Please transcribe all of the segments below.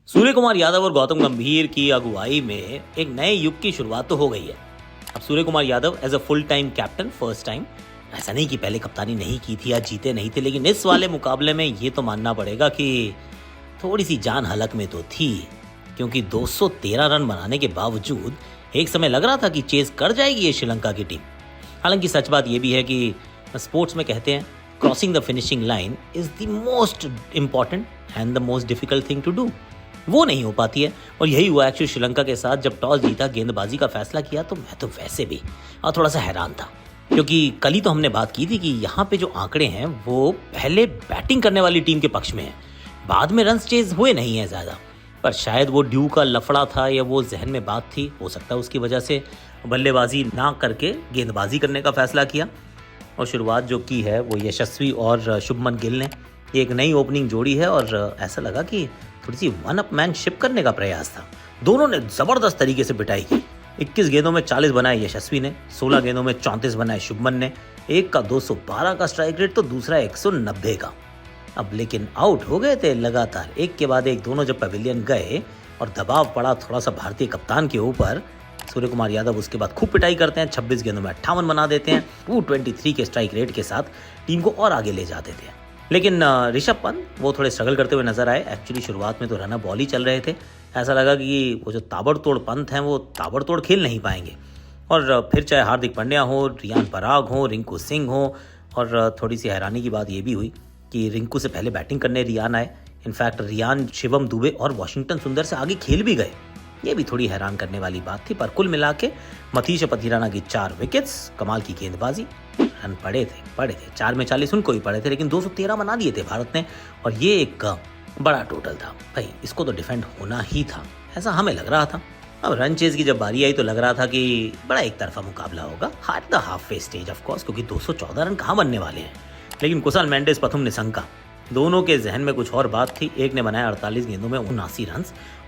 सूर्य कुमार यादव और गौतम गंभीर की अगुवाई में एक नए युग की शुरुआत तो हो गई है। अब Surya Kumar Yadav as a full time captain first time, ऐसा नहीं कि पहले कप्तानी नहीं की थी या जीते नहीं थे, लेकिन इस वाले मुकाबले में ये तो मानना पड़ेगा कि थोड़ी सी जान हलक में तो थी, क्योंकि 213 रन बनाने के बावजूद एक समय लग रहा था कि चेज कर जाएगी ये श्रीलंका की टीम। हालांकि सच बात ये भी है कि स्पोर्ट्स में कहते हैं crossing the finishing line is the most important and the most difficult thing to do. वो नहीं हो पाती है और यही हुआ एक्चुअली श्रीलंका के साथ। जब टॉस जीता, गेंदबाजी का फैसला किया, तो मैं तो वैसे भी और थोड़ा सा हैरान था, क्योंकि कल ही तो हमने बात की थी कि यहाँ पे जो आंकड़े हैं वो पहले बैटिंग करने वाली टीम के पक्ष में है, बाद में रन चेज हुए नहीं है ज़्यादा। पर शायद वो ड्यू का लफड़ा था या वो जहन में बात थी, हो सकता है उसकी वजह से बल्लेबाजी ना करके गेंदबाजी करने का फैसला किया। और शुरुआत जो की है वो यशस्वी और शुभमन गिल ने, एक नई ओपनिंग जोड़ी है और ऐसा लगा कि थोड़ी सी वन अप मैनशिप करने का प्रयास था। दोनों ने जबरदस्त तरीके से पिटाई की। 21 गेंदों में 40 बनाए यशस्वी ने, 16 गेंदों में 34 बनाए शुभमन ने। एक का 212 का स्ट्राइक रेट तो दूसरा 190 का। अब लेकिन आउट हो गए थे लगातार, एक के बाद एक दोनों जब पवेलियन गए और दबाव पड़ा थोड़ा सा भारतीय कप्तान के ऊपर। सूर्य कुमार यादव उसके बाद खूब पिटाई करते हैं, 26 गेंदों में 58 बना देते हैं, 223 के स्ट्राइक रेट के साथ टीम को और आगे ले जाते थे। लेकिन ऋषभ पंत वो थोड़े स्ट्रगल करते हुए नजर आए। एक्चुअली शुरुआत में तो रन बॉल ही चल रहे थे, ऐसा लगा कि वो जो ताबड़तोड़ पंत हैं वो ताबड़तोड़ खेल नहीं पाएंगे। और फिर चाहे हार्दिक पांड्या हो, रियान पराग हो, रिंकू सिंह हो, और थोड़ी सी हैरानी की बात ये भी हुई कि रिंकू से पहले बैटिंग करने रियान आए। इनफैक्ट रियान शिवम दुबे और वॉशिंगटन सुंदर से आगे खेल भी गए, ये भी थोड़ी हैरान करने वाली बात थी। पर कुल मिला के मतीश पथिराना की 4 विकेट्स, कमाल की गेंदबाजी, रन पड़े थे 4 में 40 उनको ही पड़े थे, लेकिन 213 बना दिए थे भारत ने और ये एक बड़ा टोटल था। भाई इसको तो डिफेंड होना ही था, ऐसा हमें लग रहा था। अब रन चेज की जब बारी आई तो लग रहा था कि बड़ा एक तरफा मुकाबला होगा, हार the half way stage of course, क्योंकि 214 रन कहाँ बनने वाले हैं। लेकिन कुशल मेंडिस, प्रथुम निशंका, दोनों के जहन में कुछ और बात थी। एक ने बनाया 48 गेंदों में 79 रन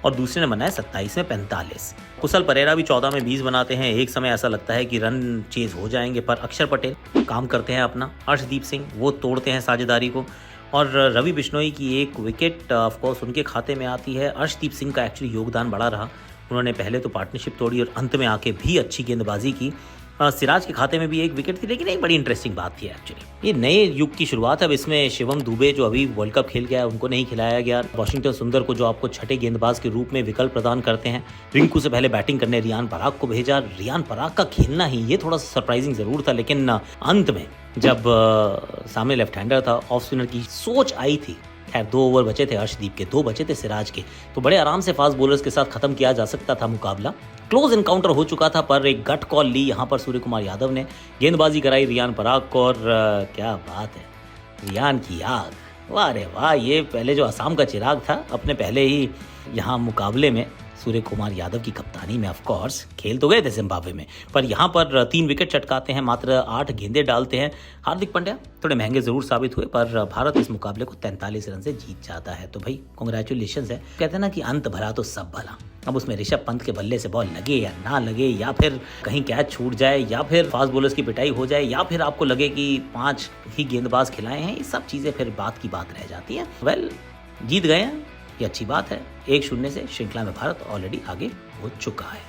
और दूसरे ने बनाया 27 में 45। कुशल परेरा भी 14 में 20 बनाते हैं। एक समय ऐसा लगता है कि रन चेज हो जाएंगे, पर अक्षर पटेल काम करते हैं अपना। अर्शदीप सिंह वो तोड़ते हैं साझेदारी को, और रवि बिश्नोई की एक विकेट ऑफकोर्स उनके खाते में आती है। अर्शदीप सिंह का एक्चुअली योगदान बड़ा रहा, उन्होंने पहले तो पार्टनरशिप तोड़ी और अंत में आके भी अच्छी गेंदबाजी की। सिराज के खाते में भी एक विकेट थी, लेकिन एक बड़ी इंटरेस्टिंग बात थी एक्चुअली, ये नए युग की शुरुआत है। अब इसमें शिवम दुबे जो अभी वर्ल्ड कप खेल गया है उनको नहीं खिलाया गया, वॉशिंगटन सुंदर को जो आपको छठे गेंदबाज के रूप में विकल्प प्रदान करते हैं, रिंकू से पहले बैटिंग करने रियान पराग को भेजा। रियान पराग का खेलना ही ये थोड़ा सा सरप्राइजिंग जरूर था, लेकिन अंत में जब सामने लेफ्ट हैंडर था, ऑफ स्पिनर की सोच आई थी। खैर 2 ओवर बचे थे अर्शदीप के, 2 बचे थे सिराज के, तो बड़े आराम से फास्ट बॉलर्स के साथ खत्म किया जा सकता था मुकाबला। क्लोज इनकाउंटर हो चुका था, पर एक गट कॉल ली यहाँ पर सूर्य कुमार यादव ने, गेंदबाजी कराई रियान पराग को और क्या बात है, रियान की आग, वाह रे वाह। ये पहले जो असम का चिराग था, अपने पहले ही यहाँ मुकाबले में सूर्य कुमार यादव की कप्तानी में ऑफकोर्स खेल तो गए थे जिम्बाब्वे में, पर यहाँ पर 3 विकेट चटकाते हैं, मात्र 8 गेंदे डालते हैं। हार्दिक पांड्या थोड़े महंगे जरूर साबित हुए, पर भारत इस मुकाबले को 43 रन से जीत जाता है। तो भाई कॉन्ग्रेचुलेशन है। कहते हैं ना कि अंत भला तो सब भला। अब उसमें ऋषभ पंत के बल्ले से बॉल लगे या ना लगे, या फिर कहीं कैच छूट जाए, या फिर फास्ट बॉलर्स की पिटाई हो जाए, या फिर आपको लगे कि 5 ही गेंदबाज खिलाए हैं, ये सब चीज़ें फिर बात की बात रह जाती हैं। वेल, जीत गए हैं, ये अच्छी बात है। 1-0 से श्रृंखला में भारत ऑलरेडी आगे हो चुका है।